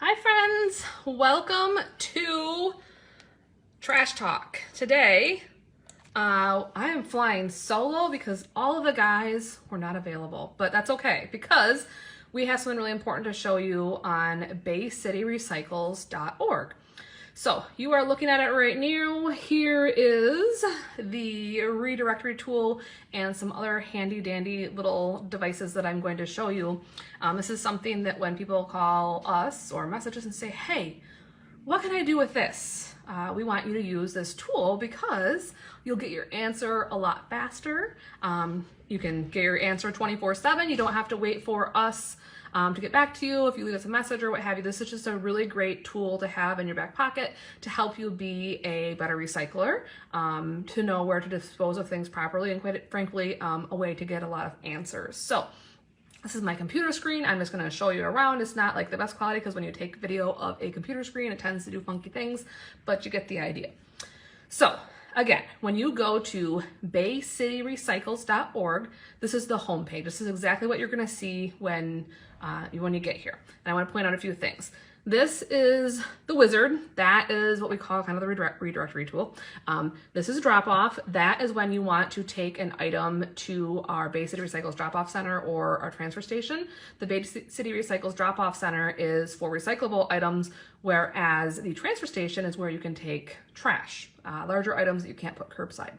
Hi friends, welcome to Trash Talk. Today, I am flying solo because all of the guys were not available, but that's okay because we have something really important to show you on baycityrecycles.org. So you are looking at it right now. Here is the ReDirectory tool and some other handy dandy little devices that I'm going to show you. This is something that when people call us or message us and say, hey, what can I do with this? We want you to use this tool because you'll get your answer a lot faster. You can get your answer 24/7. You don't have to wait for us to get back to you if you leave us a message or what have you. This is just a really great tool to have in your back pocket to help you be a better recycler, to know where to dispose of things properly, and quite frankly, a way to get a lot of answers. So this is my computer screen. I'm just going to show you around. It's not like the best quality because when you take video of a computer screen, it tends to do funky things, but you get the idea. So again, when you go to baycityrecycles.org, this is the homepage. This is exactly what you're going to see when you get here. And I want to point out a few things. This is the wizard. That is what we call kind of the redirectory tool. This is drop off. That is when you want to take an item to our Bay City Recycles drop off center or our transfer station. The Bay City Recycles drop off center is for recyclable items, whereas the transfer station is where you can take trash, larger items that you can't put curbside.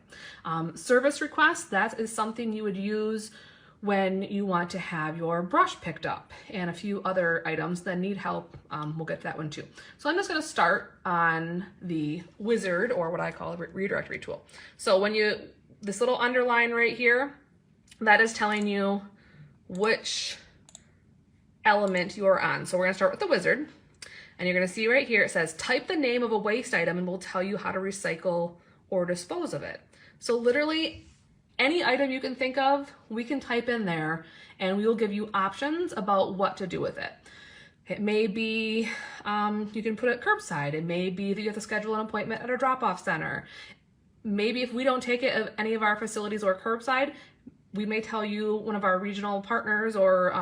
Service requests, that is something you would use when you want to have your brush picked up and a few other items that need help. We'll get to that one too. So I'm just going to start on the wizard, or what I call a redirectory tool. So when this little underline right here, that is telling you which element you are on. So we're going to start with the wizard, and you're going to see right here it says type the name of a waste item and we'll tell you how to recycle or dispose of it. So literally any item you can think of, we can type in there and we will give you options about what to do with it. It may be you can put it curbside. It may be that you have to schedule an appointment at a drop-off center. Maybe if we don't take it at any of our facilities or curbside, we may tell you one of our regional partners or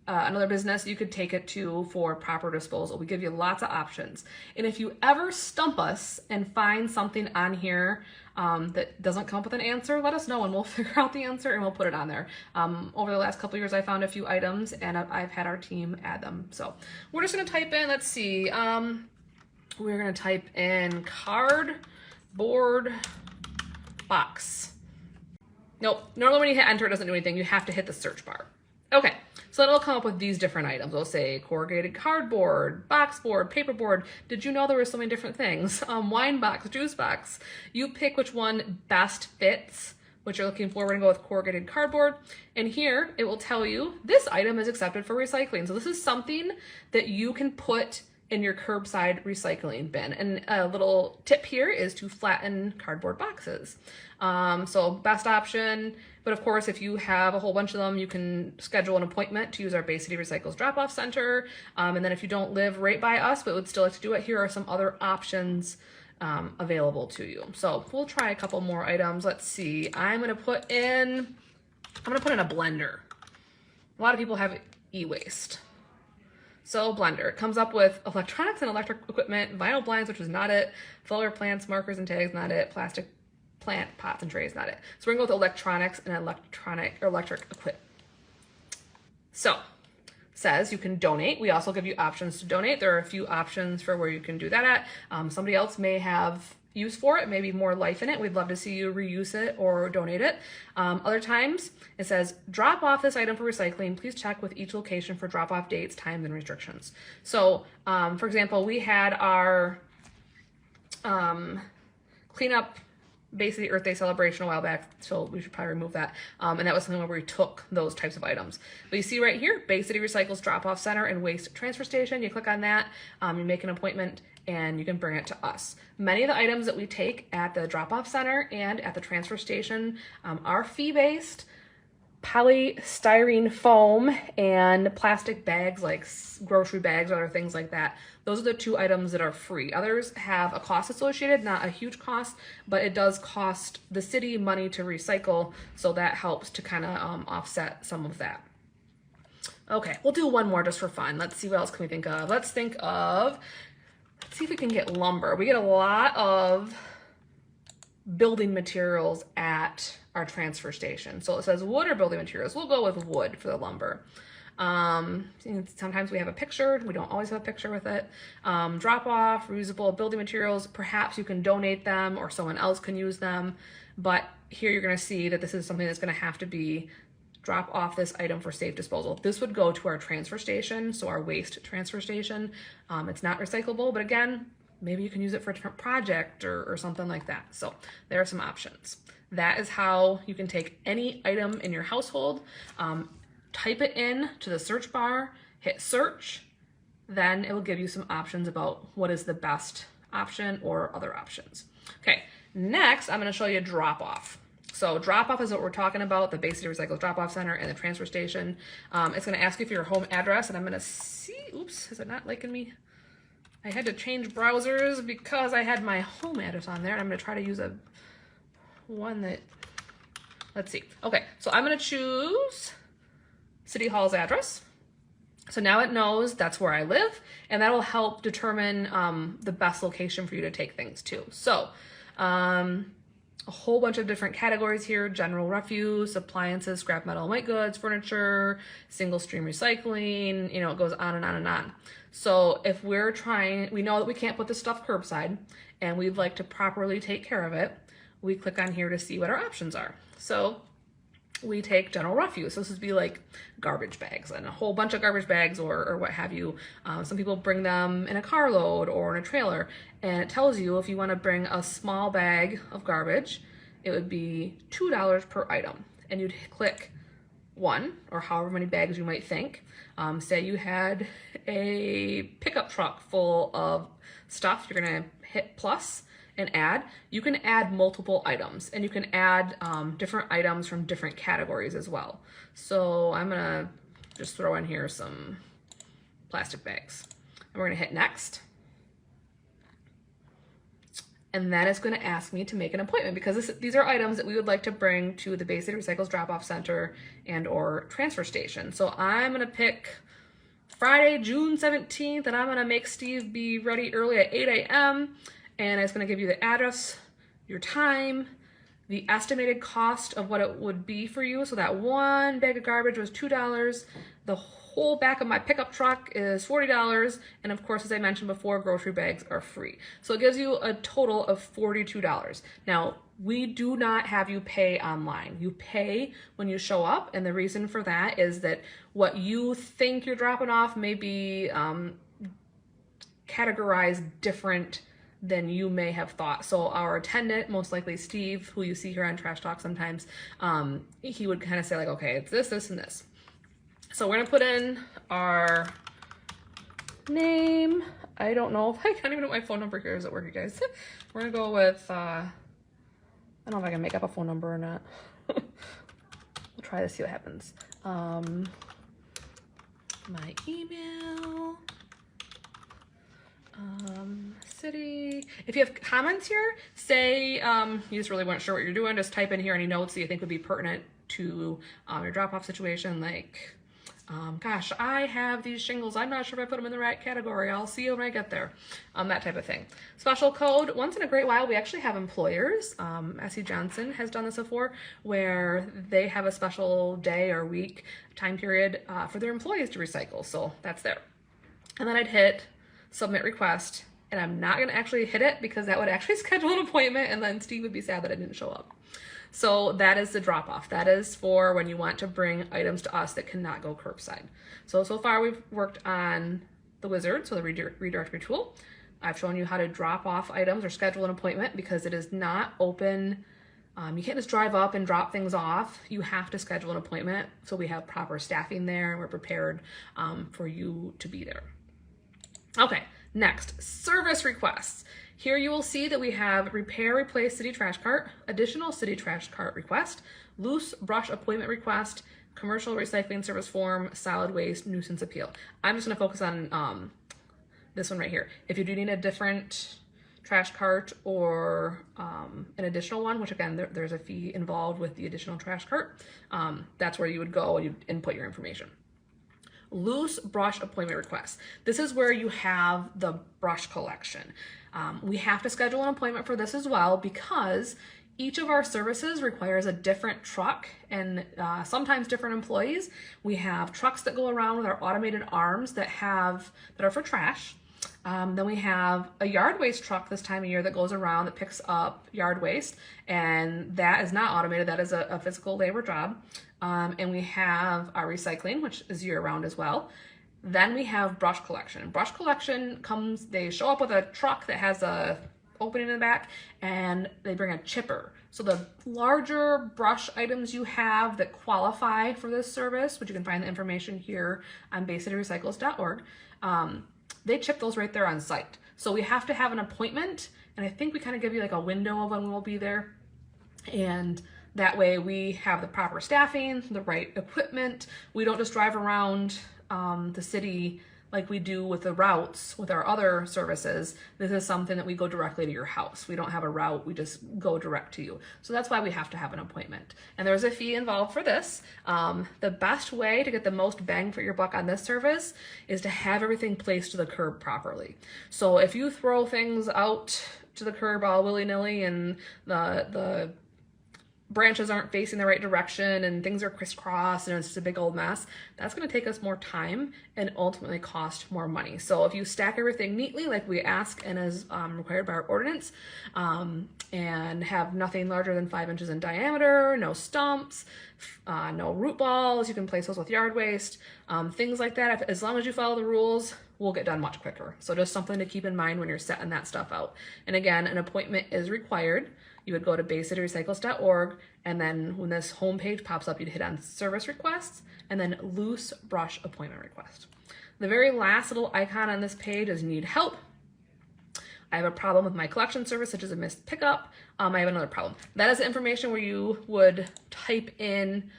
another business you could take it to for proper disposal. We give you lots of options. And if you ever stump us and find something on here that doesn't come up with an answer, let us know and we'll figure out the answer and we'll put it on there. Over the last couple of years, I found a few items and I've had our team add them. So we're just gonna type in, let's see, we're gonna type in cardboard box. Nope, normally when you hit enter, it doesn't do anything. You have to hit the search bar. Okay, so it'll come up with these different items. It'll say corrugated cardboard, box board, paperboard. Did you know there were so many different things? Wine box, juice box. You pick which one best fits what you're looking for. We're gonna go with corrugated cardboard. And here it will tell you this item is accepted for recycling. So this is something that you can put in your curbside recycling bin. And a little tip here is to flatten cardboard boxes. So best option, but of course, if you have a whole bunch of them, you can schedule an appointment to use our Bay City Recycles drop-off center. And then if you don't live right by us, but would still like to do it, here are some other options available to you. So we'll try a couple more items. Let's see, I'm gonna put in a blender. A lot of people have e-waste. So blender, it comes up with electronics and electric equipment, vinyl blinds, which is not it, filler plants, markers and tags, not it, plastic plant pots and trays, not it. So we're gonna go with electronics and electric equipment. So says you can donate. We also give you options to donate. There are a few options for where you can do that at. Somebody else may have use for it, maybe more life in it. We'd love to see you reuse it or donate it. Other times it says drop off this item for recycling. Please check with each location for drop off dates, times, and restrictions. So for example, we had our cleanup Bay City Earth Day celebration a while back, so we should probably remove that. And that was something where we took those types of items. But you see right here, Bay City Recycles drop-off center and waste transfer station. You click on that, you make an appointment, and you can bring it to us. Many of the items that we take at the drop-off center and at the transfer station are fee-based. Polystyrene foam and plastic bags like grocery bags or other things like that. Those are the two items that are free. Others have a cost associated, not a huge cost, but it does cost the city money to recycle, so that helps to kind of offset some of that. Okay, we'll do one more just for fun. Let's see what else can we think of. Let's see if we can get lumber. We get a lot of building materials at our transfer station. So it says wood or building materials. We'll go with wood for the lumber. Sometimes we have a picture. We don't always have a picture with it. Drop off, reusable building materials. Perhaps you can donate them or someone else can use them. But here you're going to see that this is something that's going to have to be drop off this item for safe disposal. This would go to our transfer station, so our waste transfer station. It's not recyclable, but again, maybe you can use it for a different project or something like that. So there are some options. That is how you can take any item in your household, type it in to the search bar, hit search, then it will give you some options about what is the best option or other options. Okay, next I'm going to show you drop off. So drop off is what we're talking about, the Bay City Recycles drop off center and the transfer station. It's going to ask you for your home address, and I'm going to see, oops, is it not liking me? I had to change browsers because I had my home address on there, and I'm going to try to use one that, let's see. Okay, so I'm going to choose City Hall's address. So now it knows that's where I live, and that'll help determine the best location for you to take things to. So a whole bunch of different categories here: general refuse, appliances, scrap metal and white goods, furniture, single stream recycling, you know, it goes on and on and on. So if we know that we can't put this stuff curbside and we'd like to properly take care of it, we click on here to see what our options are. So we take general refuse. So this would be like garbage bags and a whole bunch of garbage bags or what have you. Some people bring them in a carload or in a trailer, and it tells you if you want to bring a small bag of garbage, it would be $2 per item. And you'd click 1 or however many bags you might think. Say you had a pickup truck full of stuff, you're gonna hit plus and add. You can add multiple items, and you can add different items from different categories as well. So I'm gonna just throw in here some plastic bags, and we're gonna hit next. And then it's going to ask me to make an appointment because these are items that we would like to bring to the Bay City Recycles drop-off center and or transfer station. So I'm going to pick Friday, June 17th, and I'm going to make Steve be ready early at 8 a.m. And it's going to give you the address, your time, the estimated cost of what it would be for you. So that one bag of garbage was $2. The whole back of my pickup truck is $40. And of course, as I mentioned before, grocery bags are free. So it gives you a total of $42. Now, we do not have you pay online. You pay when you show up. And the reason for that is that what you think you're dropping off may be categorized different than you may have thought. So our attendant, most likely Steve, who you see here on Trash Talk sometimes, he would kind of say like, okay, it's this, this, and this. So we're gonna put in our name. I don't know if I can't even know my phone number here. Does it work, you guys? We're gonna go with, I don't know if I can make up a phone number or not. We'll try to see what happens. My email. City. If you have comments here, say you just really weren't sure what you're doing, just type in here any notes that you think would be pertinent to your drop-off situation, like, gosh, I have these shingles, I'm not sure if I put them in the right category, I'll see you when I get there, that type of thing. Special code, once in a great while, we actually have employers, S.E. Johnson has done this before, where they have a special day or week time period for their employees to recycle, so that's there. And then I'd hit submit request, and I'm not gonna actually hit it because that would actually schedule an appointment and then Steve would be sad that I didn't show up. So that is the drop off. That is for when you want to bring items to us that cannot go curbside. So far we've worked on the wizard, so the ReDirectory tool. I've shown you how to drop off items or schedule an appointment because it is not open. You can't just drive up and drop things off. You have to schedule an appointment so we have proper staffing there and we're prepared for you to be there. Okay, next, service requests. Here you will see that we have repair, replace city trash cart, additional city trash cart request, loose brush appointment request, commercial recycling service form, solid waste, nuisance appeal. I'm just gonna focus on this one right here. If you do need a different trash cart or an additional one, which again, there's a fee involved with the additional trash cart, that's where you would go and you'd input your information. Loose brush appointment requests. This is where you have the brush collection. We have to schedule an appointment for this as well because each of our services requires a different truck and sometimes different employees. We have trucks that go around with our automated arms that are for trash. Then we have a yard waste truck this time of year that goes around that picks up yard waste, and that is not automated. That is a physical labor job. And we have our recycling, which is year-round as well. Then we have brush collection. Brush collection they show up with a truck that has a opening in the back, and they bring a chipper. So the larger brush items you have that qualify for this service, which you can find the information here on baycityrecycles.org, they chip those right there on site. So we have to have an appointment, and I think we kind of give you like a window of when we'll be there. And that way we have the proper staffing, the right equipment. We don't just drive around the city like we do with the routes with our other services. This is something that we go directly to your house. We don't have a route, we just go direct to you. So that's why we have to have an appointment. And there's a fee involved for this. The best way to get the most bang for your buck on this service is to have everything placed to the curb properly. So if you throw things out to the curb all willy-nilly and the branches aren't facing the right direction and things are crisscrossed and it's just a big old mess, that's going to take us more time and ultimately cost more money. So if you stack everything neatly like we ask and is required by our ordinance, and have nothing larger than 5 inches in diameter, no stumps, no root balls, you can place those with yard waste, things like that. As long as you follow the rules, we'll get done much quicker. So just something to keep in mind when you're setting that stuff out. And again, an appointment is required. You would go to baycityrecycles.org, and then when this homepage pops up, you'd hit on service requests and then loose brush appointment request. The very last little icon on this page is need help. I have a problem with my collection service, such as a missed pickup. I have another problem. That is the information where you would type in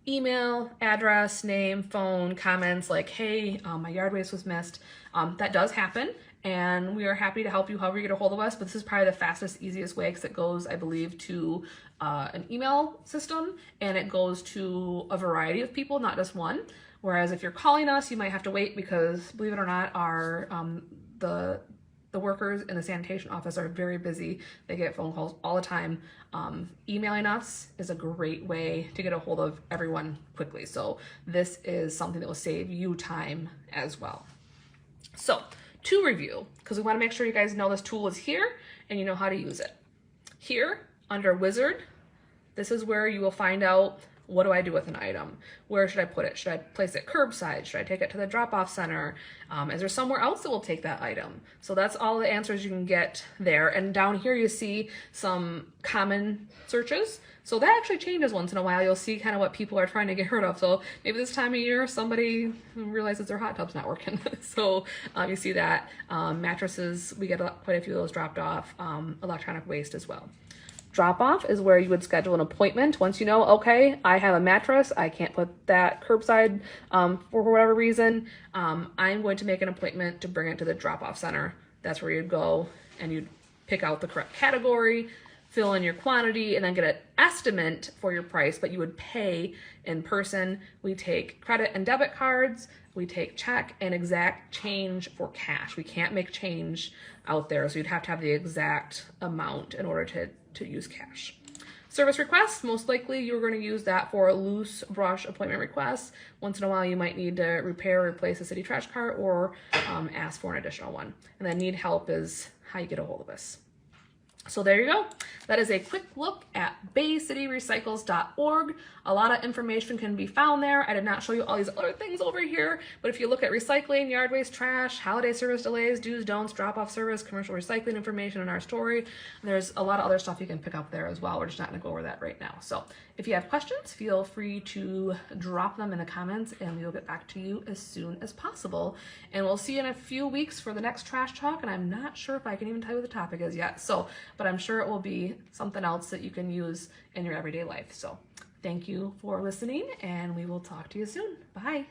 email, address, name, phone, comments like, hey, my yard waste was missed. That does happen, and we are happy to help you however you get a hold of us, but this is probably the fastest, easiest way because it goes, I believe, to an email system, and it goes to a variety of people, not just one. Whereas if you're calling us, you might have to wait because, believe it or not, the workers in the sanitation office are very busy. They get phone calls all the time. Emailing us is a great way to get a hold of everyone quickly. So this is something that will save you time as well. So to review, because we want to make sure you guys know this tool is here and you know how to use it. Here under Wizard, this is where you will find out, what do I do with an item? Where should I put it? Should I place it curbside? Should I take it to the drop-off center? Is there somewhere else that will take that item? So that's all the answers you can get there. And down here you see some common searches. So that actually changes once in a while. You'll see kind of what people are trying to get rid of. So maybe this time of year somebody realizes their hot tub's not working. So you see that. Mattresses, we get quite a few of those dropped off. Electronic waste as well. Drop-off is where you would schedule an appointment. Once you know, okay, I have a mattress, I can't put that curbside for whatever reason, I'm going to make an appointment to bring it to the drop-off center. That's where you'd go and you'd pick out the correct category, fill in your quantity, and then get an estimate for your price, but you would pay in person. We take credit and debit cards, we take check and exact change for cash. We can't make change out there, so you'd have to have the exact amount in order to use cash. Service requests, most likely you're going to use that for loose brush appointment requests. Once in a while you might need to repair or replace a city trash cart or ask for an additional one. And then need help is how you get a hold of us. So there you go. That is a quick look at baycityrecycles.org. A lot of information can be found there. I did not show you all these other things over here, but if you look at recycling, yard waste, trash, holiday service delays, do's, don'ts, drop-off service, commercial recycling information in our story, there's a lot of other stuff you can pick up there as well. We're just not going to go over that right now. So if you have questions, feel free to drop them in the comments and we will get back to you as soon as possible. And we'll see you in a few weeks for the next trash talk, and I'm not sure if I can even tell you what the topic is yet. But I'm sure it will be something else that you can use in your everyday life. So thank you for listening, and we will talk to you soon. Bye.